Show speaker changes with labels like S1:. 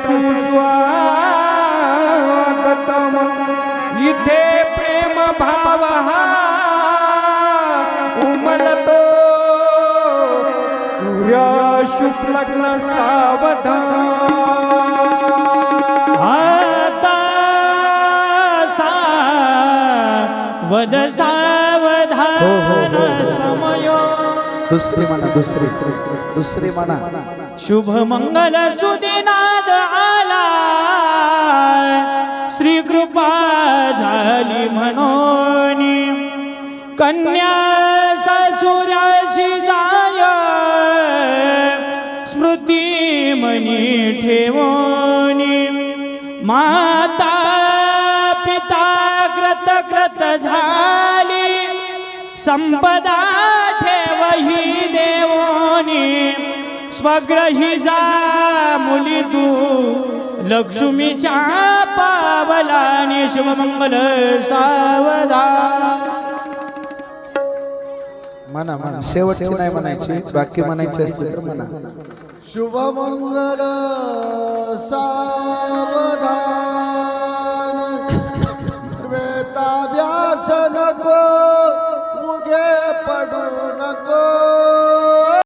S1: सुस्वागतम इथे प्रेम भाव हा उमलतो सूर्या शुक्लग्न सावधान
S2: आता वद सावधान समयो
S3: दुसरी म्हणा
S2: शुभ मंगल सुदिनाद आला श्री कृपा झाली म्हणून कन्या सासुराशी जाय स्मृती मनी ठेवून माता पिता कृत झाली संपदा ठेवही देवोनी स्वग्रही जा मुली तू लक्ष्मीच्या पावलानी शुभमंगल सावधान
S3: म्हणा शेवटची नाही म्हणायची बाकी म्हणायची असते तर म्हणा
S4: शुभमंगल सावधान